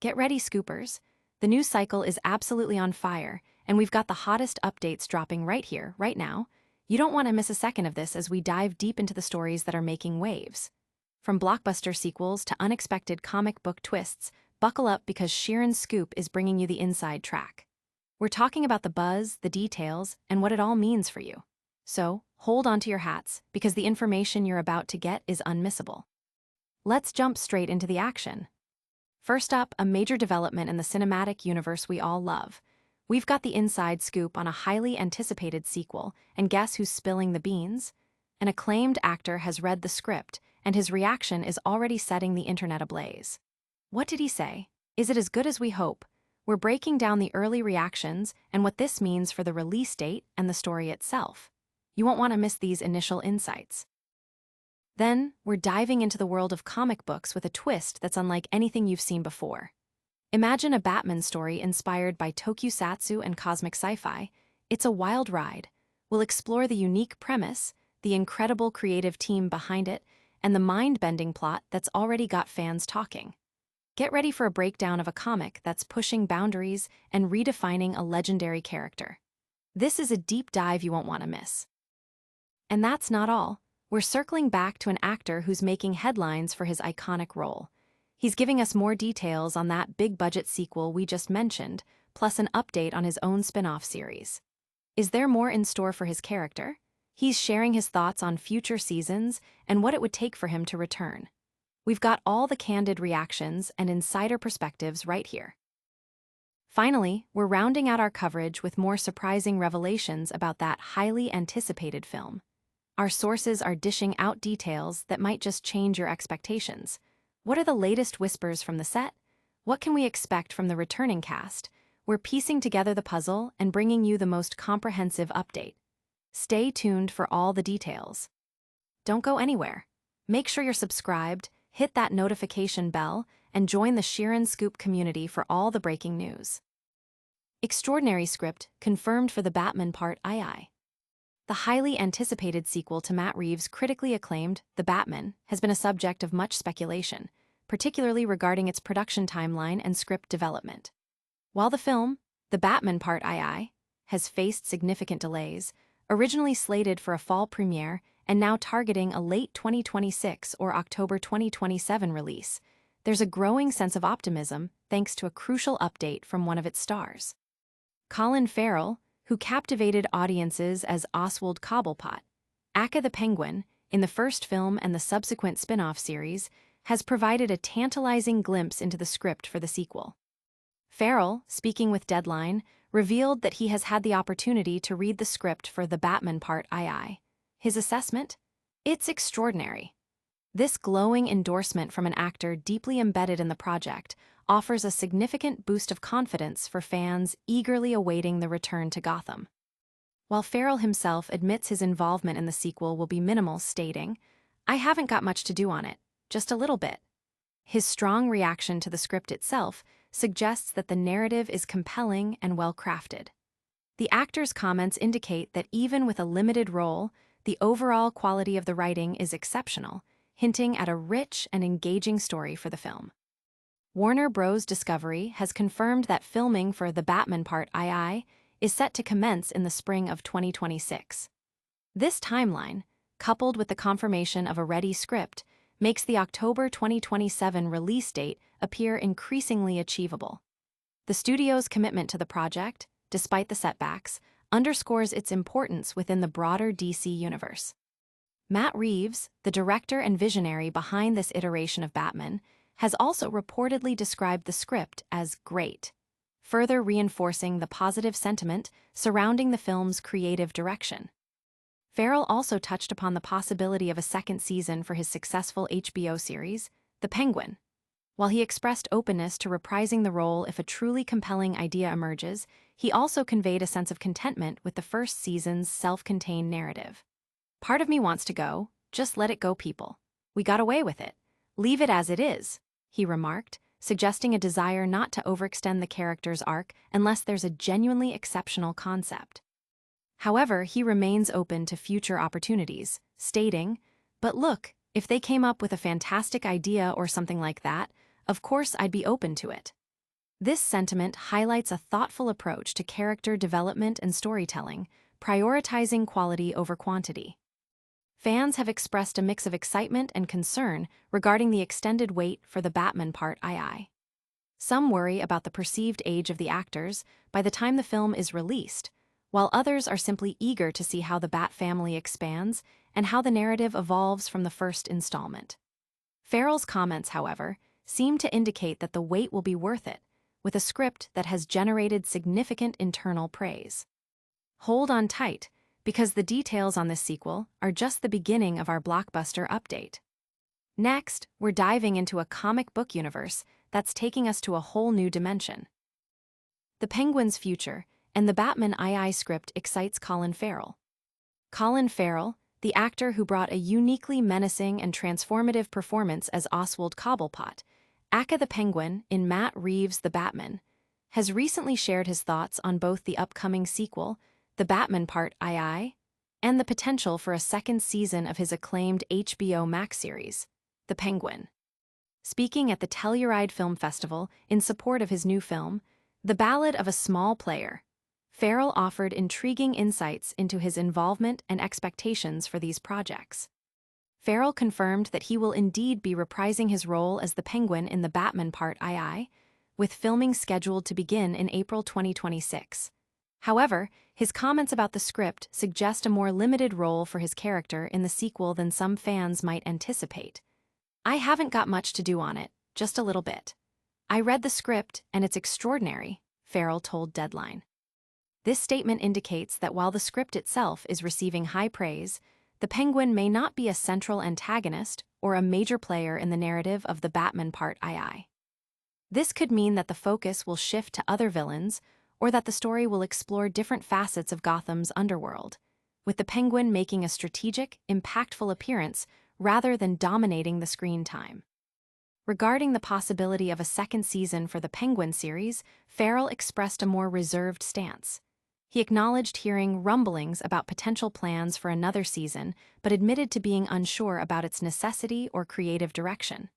Get ready, scoopers. The news cycle is absolutely on fire, and we've got the hottest updates dropping right here, right now. You don't want to miss a second of this as we dive deep into the stories that are making waves. From blockbuster sequels to unexpected comic book twists, buckle up because Sheeran's Scoop is bringing you the inside track. We're talking about the buzz, the details, and what it all means for you. So, hold on to your hats, because the information you're about to get is unmissable. Let's jump straight into the action. First up, a major development in the cinematic universe we all love. We've got the inside scoop on a highly anticipated sequel, and guess who's spilling the beans? An acclaimed actor has read the script, and his reaction is already setting the internet ablaze. What did he say? Is it as good as we hope? We're breaking down the early reactions and what this means for the release date and the story itself. You won't want to miss these initial insights. Then, we're diving into the world of comic books with a twist that's unlike anything you've seen before. Imagine a Batman story inspired by Tokusatsu and cosmic sci-fi. It's a wild ride. We'll explore the unique premise, the incredible creative team behind it, and the mind-bending plot that's already got fans talking. Get ready for a breakdown of a comic that's pushing boundaries and redefining a legendary character. This is a deep dive you won't want to miss. And that's not all. We're circling back to an actor who's making headlines for his iconic role. He's giving us more details on that big-budget sequel we just mentioned, plus an update on his own spin-off series. Is there more in store for his character? He's sharing his thoughts on future seasons and what it would take for him to return. We've got all the candid reactions and insider perspectives right here. Finally, we're rounding out our coverage with more surprising revelations about that highly anticipated film. Our sources are dishing out details that might just change your expectations. What are the latest whispers from the set? What can we expect from the returning cast? We're piecing together the puzzle and bringing you the most comprehensive update. Stay tuned for all the details. Don't go anywhere. Make sure you're subscribed, hit that notification bell, and join the Sheeran Scoop community for all the breaking news. Extraordinary script confirmed for the Batman Part II. The highly anticipated sequel to Matt Reeves' critically acclaimed The Batman has been a subject of much speculation, particularly regarding its production timeline and script development. While the film, The Batman Part II, has faced significant delays, originally slated for a fall premiere and now targeting a late 2026 or October 2027 release, there's a growing sense of optimism thanks to a crucial update from one of its stars. Colin Farrell, who captivated audiences as Oswald Cobblepot, aka the Penguin, in the first film and the subsequent spin-off series, has provided a tantalizing glimpse into the script for the sequel. Farrell, speaking with Deadline, revealed that he has had the opportunity to read the script for The Batman Part II. His assessment? It's extraordinary. This glowing endorsement from an actor deeply embedded in the project offers a significant boost of confidence for fans eagerly awaiting the return to Gotham. While Farrell himself admits his involvement in the sequel will be minimal, stating, "I haven't got much to do on it, just a little bit." His strong reaction to the script itself suggests that the narrative is compelling and well-crafted. The actor's comments indicate that even with a limited role, the overall quality of the writing is exceptional, hinting at a rich and engaging story for the film. Warner Bros. Discovery has confirmed that filming for The Batman Part II is set to commence in the spring of 2026. This timeline, coupled with the confirmation of a ready script, makes the October 2027 release date appear increasingly achievable. The studio's commitment to the project, despite the setbacks, underscores its importance within the broader DC universe. Matt Reeves, the director and visionary behind this iteration of Batman, has also reportedly described the script as great, further reinforcing the positive sentiment surrounding the film's creative direction. Farrell also touched upon the possibility of a second season for his successful HBO series, The Penguin. While he expressed openness to reprising the role if a truly compelling idea emerges, he also conveyed a sense of contentment with the first season's self-contained narrative. "Part of me wants to go, just let it go, people. We got away with it. Leave it as it is," he remarked, suggesting a desire not to overextend the character's arc unless there's a genuinely exceptional concept. However, he remains open to future opportunities, stating, "But look, if they came up with a fantastic idea or something like that, of course I'd be open to it." This sentiment highlights a thoughtful approach to character development and storytelling, prioritizing quality over quantity. Fans have expressed a mix of excitement and concern regarding the extended wait for the Batman Part II. Some worry about the perceived age of the actors by the time the film is released, while others are simply eager to see how the Bat family expands and how the narrative evolves from the first installment. Farrell's comments, however, seem to indicate that the wait will be worth it, with a script that has generated significant internal praise. Hold on tight, because the details on this sequel are just the beginning of our blockbuster update. Next, we're diving into a comic book universe that's taking us to a whole new dimension. The Penguin's future and the Batman II script excites Colin Farrell. Colin Farrell, the actor who brought a uniquely menacing and transformative performance as Oswald Cobblepot, aka the Penguin in Matt Reeves' The Batman, has recently shared his thoughts on both the upcoming sequel, The Batman Part II, and the potential for a second season of his acclaimed HBO Max series, The Penguin. Speaking at the Telluride Film Festival in support of his new film, The Ballad of a Small Player, Farrell offered intriguing insights into his involvement and expectations for these projects. Farrell confirmed that he will indeed be reprising his role as the Penguin in The Batman Part II, with filming scheduled to begin in April 2026. However, his comments about the script suggest a more limited role for his character in the sequel than some fans might anticipate. "I haven't got much to do on it, just a little bit. I read the script and it's extraordinary," Farrell told Deadline. This statement indicates that while the script itself is receiving high praise, the Penguin may not be a central antagonist or a major player in the narrative of the Batman Part II. This could mean that the focus will shift to other villains, or that the story will explore different facets of Gotham's underworld, with the Penguin making a strategic, impactful appearance rather than dominating the screen time. Regarding the possibility of a second season for the Penguin series, Farrell expressed a more reserved stance. He acknowledged hearing rumblings about potential plans for another season, but admitted to being unsure about its necessity or creative direction.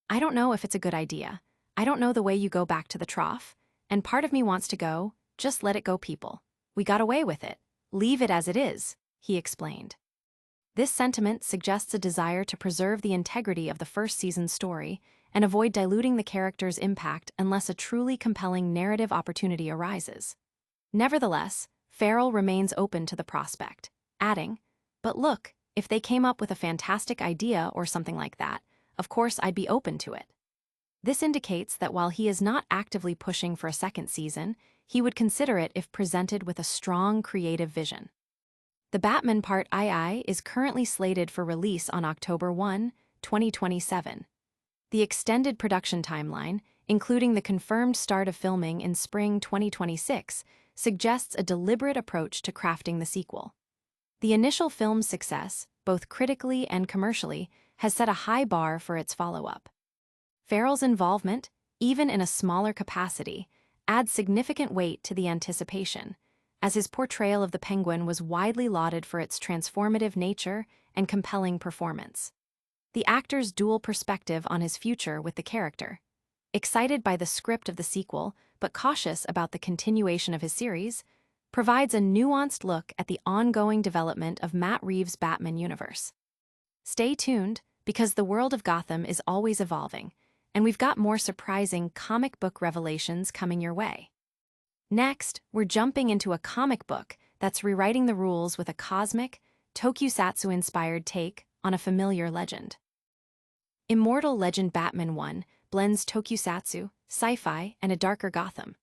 "I don't know if it's a good idea. I don't know the way you go back to the trough, and part of me wants to go, just let it go, people. We got away with it. Leave it as it is," he explained. This sentiment suggests a desire to preserve the integrity of the first season's story and avoid diluting the character's impact unless a truly compelling narrative opportunity arises. Nevertheless, Farrell remains open to the prospect, adding, "But look, if they came up with a fantastic idea or something like that, of course I'd be open to it." This indicates that while he is not actively pushing for a second season, he would consider it if presented with a strong creative vision. The Batman Part II is currently slated for release on October 1, 2027. The extended production timeline, including the confirmed start of filming in spring 2026, suggests a deliberate approach to crafting the sequel. The initial film's success, both critically and commercially, has set a high bar for its follow-up. Farrell's involvement, even in a smaller capacity, adds significant weight to the anticipation, as his portrayal of the Penguin was widely lauded for its transformative nature and compelling performance. The actor's dual perspective on his future with the character, excited by the script of the sequel but cautious about the continuation of his series, provides a nuanced look at the ongoing development of Matt Reeves' Batman universe. Stay tuned, because the world of Gotham is always evolving, and we've got more surprising comic book revelations coming your way. Next, we're jumping into a comic book that's rewriting the rules with a cosmic, Tokusatsu-inspired take on a familiar legend. Immortal Legend Batman 1 blends Tokusatsu, Sci-Fi, and a darker Gotham.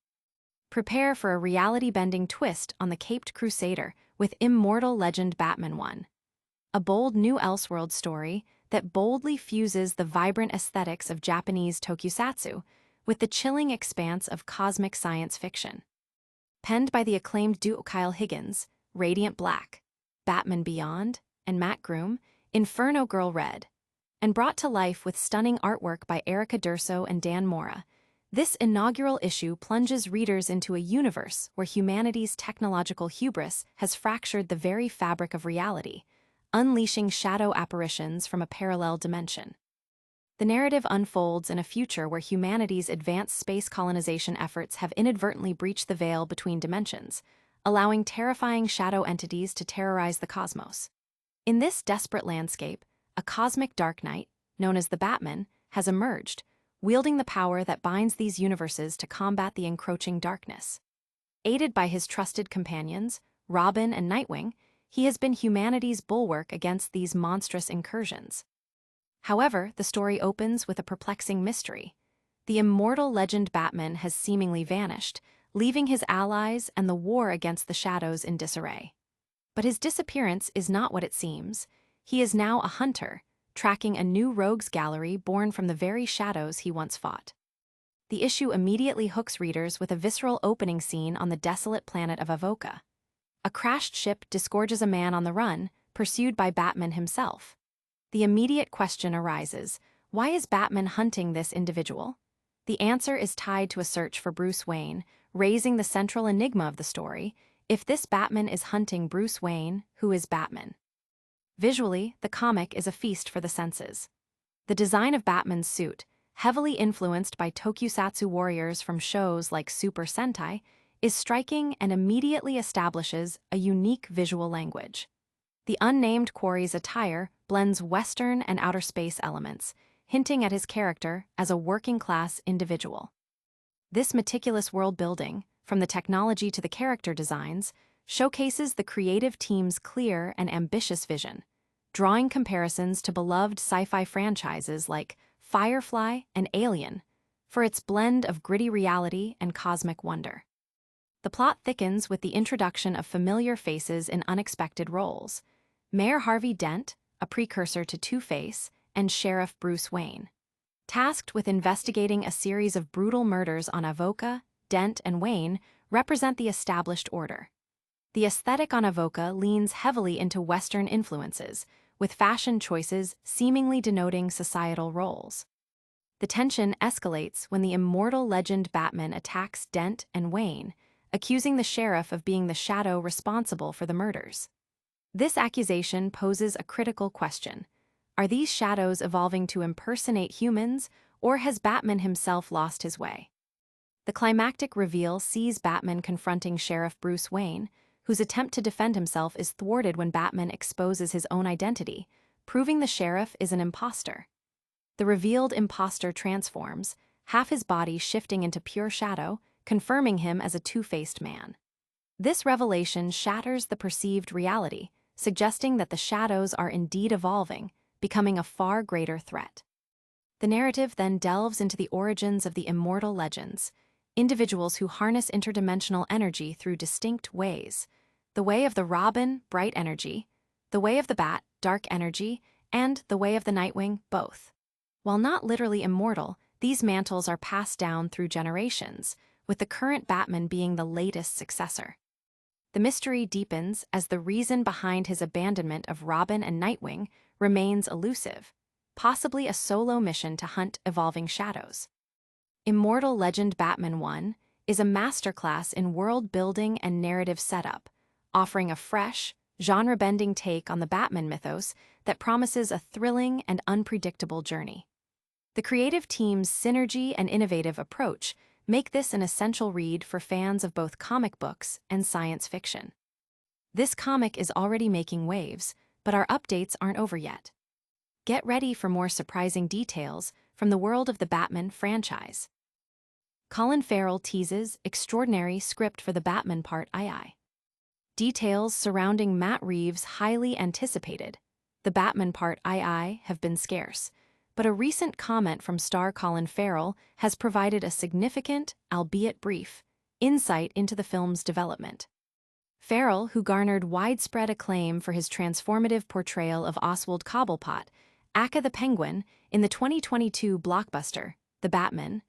Prepare for a reality-bending twist on the Caped Crusader with Immortal Legend Batman 1, a bold new Elseworld story that boldly fuses the vibrant aesthetics of Japanese Tokusatsu with the chilling expanse of cosmic science fiction. Penned by the acclaimed duo Kyle Higgins, Radiant Black, Batman Beyond, and Matt Groom, Inferno Girl Red, and brought to life with stunning artwork by Erica Durso and Dan Mora, this inaugural issue plunges readers into a universe where humanity's technological hubris has fractured the very fabric of reality, unleashing shadow apparitions from a parallel dimension. The narrative unfolds in a future where humanity's advanced space colonization efforts have inadvertently breached the veil between dimensions, allowing terrifying shadow entities to terrorize the cosmos. In this desperate landscape, a cosmic dark knight, known as the Batman, has emerged, wielding the power that binds these universes to combat the encroaching darkness. Aided by his trusted companions, Robin and Nightwing, he has been humanity's bulwark against these monstrous incursions. However, the story opens with a perplexing mystery. The immortal legend Batman has seemingly vanished, leaving his allies and the war against the shadows in disarray. But his disappearance is not what it seems. He is now a hunter, tracking a new rogues gallery born from the very shadows he once fought. The issue immediately hooks readers with a visceral opening scene on the desolate planet of Avoca. A crashed ship disgorges a man on the run, pursued by Batman himself. The immediate question arises, why is Batman hunting this individual? The answer is tied to a search for Bruce Wayne, raising the central enigma of the story. If this Batman is hunting Bruce Wayne, who is Batman? Visually, the comic is a feast for the senses. The design of Batman's suit, heavily influenced by Tokusatsu warriors from shows like Super Sentai, is striking and immediately establishes a unique visual language. The unnamed quarry's attire blends Western and outer space elements, hinting at his character as a working-class individual. This meticulous world-building, from the technology to the character designs, showcases the creative team's clear and ambitious vision, drawing comparisons to beloved sci-fi franchises like Firefly and Alien, for its blend of gritty reality and cosmic wonder. The plot thickens with the introduction of familiar faces in unexpected roles: Mayor Harvey Dent, a precursor to Two-Face, and Sheriff Bruce Wayne. Tasked with investigating a series of brutal murders on Avoca, Dent and Wayne represent the established order. The aesthetic on Avoca leans heavily into Western influences, with fashion choices seemingly denoting societal roles. The tension escalates when the immortal legend Batman attacks Dent and Wayne, accusing the sheriff of being the shadow responsible for the murders. This accusation poses a critical question. Are these shadows evolving to impersonate humans, or has Batman himself lost his way? The climactic reveal sees Batman confronting Sheriff Bruce Wayne, whose attempt to defend himself is thwarted when Batman exposes his own identity, proving the sheriff is an imposter. The revealed imposter transforms, half his body shifting into pure shadow, confirming him as a two-faced man. This revelation shatters the perceived reality, suggesting that the shadows are indeed evolving, becoming a far greater threat. The narrative then delves into the origins of the immortal legends, individuals who harness interdimensional energy through distinct ways: the way of the Robin, bright energy; the way of the Bat, dark energy; and the way of the Nightwing, both. While not literally immortal, these mantles are passed down through generations, with the current Batman being the latest successor. The mystery deepens as the reason behind his abandonment of Robin and Nightwing remains elusive, possibly a solo mission to hunt evolving shadows. Immortal Legend Batman 1 is a masterclass in world-building and narrative setup, offering a fresh, genre-bending take on the Batman mythos that promises a thrilling and unpredictable journey. The creative team's synergy and innovative approach make this an essential read for fans of both comic books and science fiction. This comic is already making waves, but our updates aren't over yet. Get ready for more surprising details from the world of the Batman franchise. Colin Farrell teases extraordinary script for the Batman Part II. Details surrounding Matt Reeves' highly anticipated The Batman Part II have been scarce, but a recent comment from star Colin Farrell has provided a significant, albeit brief, insight into the film's development. Farrell, who garnered widespread acclaim for his transformative portrayal of Oswald Cobblepot, aka the Penguin, in the 2022 blockbuster, The Batman,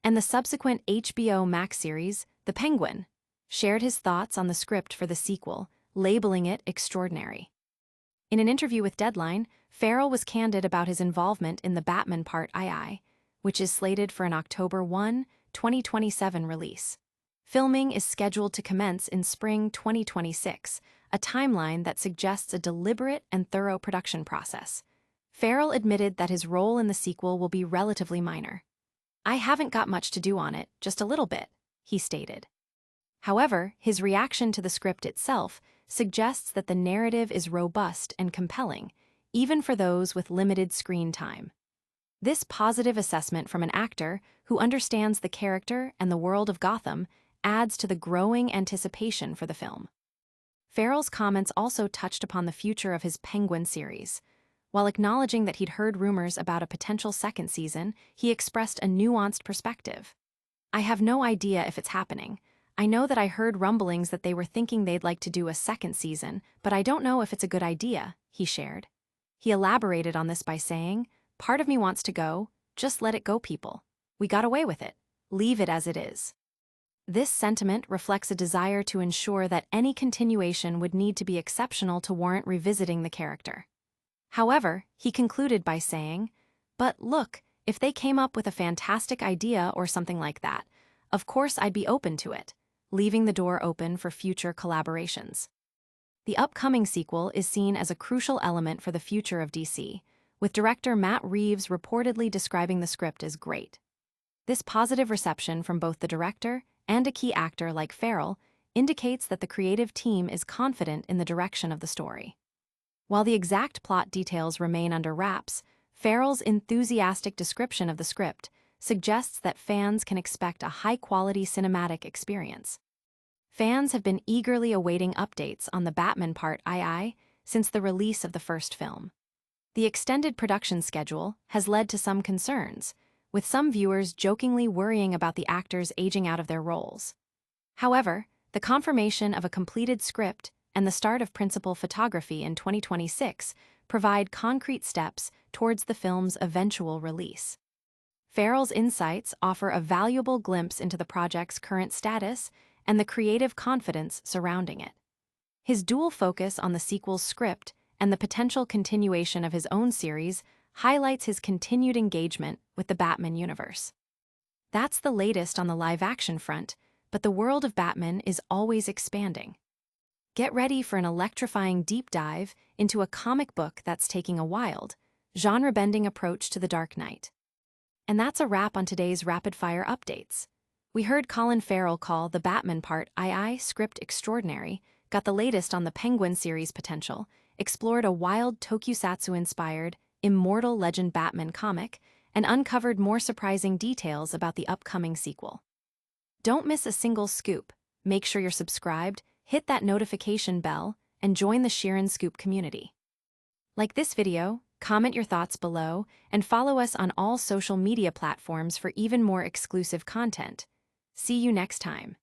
and the subsequent HBO Max series, The Penguin, shared his thoughts on the script for the sequel, labeling it extraordinary. In an interview with Deadline, Farrell was candid about his involvement in The Batman Part II, which is slated for an October 1, 2027 release. Filming is scheduled to commence in spring 2026, a timeline that suggests a deliberate and thorough production process. Farrell admitted that his role in the sequel will be relatively minor. "I haven't got much to do on it, just a little bit," he stated. However, his reaction to the script itself suggests that the narrative is robust and compelling, even for those with limited screen time. This positive assessment from an actor who understands the character and the world of Gotham adds to the growing anticipation for the film. Farrell's comments also touched upon the future of his Penguin series. While acknowledging that he'd heard rumors about a potential second season, he expressed a nuanced perspective. "I have no idea if it's happening. I know that I heard rumblings that they were thinking they'd like to do a second season, but I don't know if it's a good idea," he shared. He elaborated on this by saying, "Part of me wants to go, just let it go, people. We got away with it. Leave it as it is." This sentiment reflects a desire to ensure that any continuation would need to be exceptional to warrant revisiting the character. However, he concluded by saying, "But look, if they came up with a fantastic idea or something like that, of course I'd be open to it," leaving the door open for future collaborations. The upcoming sequel is seen as a crucial element for the future of DC, with director Matt Reeves reportedly describing the script as great. This positive reception from both the director and a key actor like Farrell indicates that the creative team is confident in the direction of the story. While the exact plot details remain under wraps, Farrell's enthusiastic description of the script suggests that fans can expect a high-quality cinematic experience. Fans have been eagerly awaiting updates on the Batman Part II since the release of the first film. The extended production schedule has led to some concerns, with some viewers jokingly worrying about the actors aging out of their roles. However, the confirmation of a completed script and the start of principal photography in 2026 provide concrete steps towards the film's eventual release. Farrell's insights offer a valuable glimpse into the project's current status and the creative confidence surrounding it. His dual focus on the sequel's script and the potential continuation of his own series highlights his continued engagement with the Batman universe. That's the latest on the live-action front, but the world of Batman is always expanding. Get ready for an electrifying deep dive into a comic book that's taking a wild, genre-bending approach to the Dark Knight. And that's a wrap on today's rapid-fire updates. We heard Colin Farrell call the Batman Part II script extraordinary, got the latest on the Penguin series potential, explored a wild Tokusatsu-inspired Immortal Legend Batman comic, and uncovered more surprising details about the upcoming sequel. Don't miss a single scoop. Make sure you're subscribed, hit that notification bell, and join the Sheeran Scoop community. Like this video, comment your thoughts below, and follow us on all social media platforms for even more exclusive content. See you next time.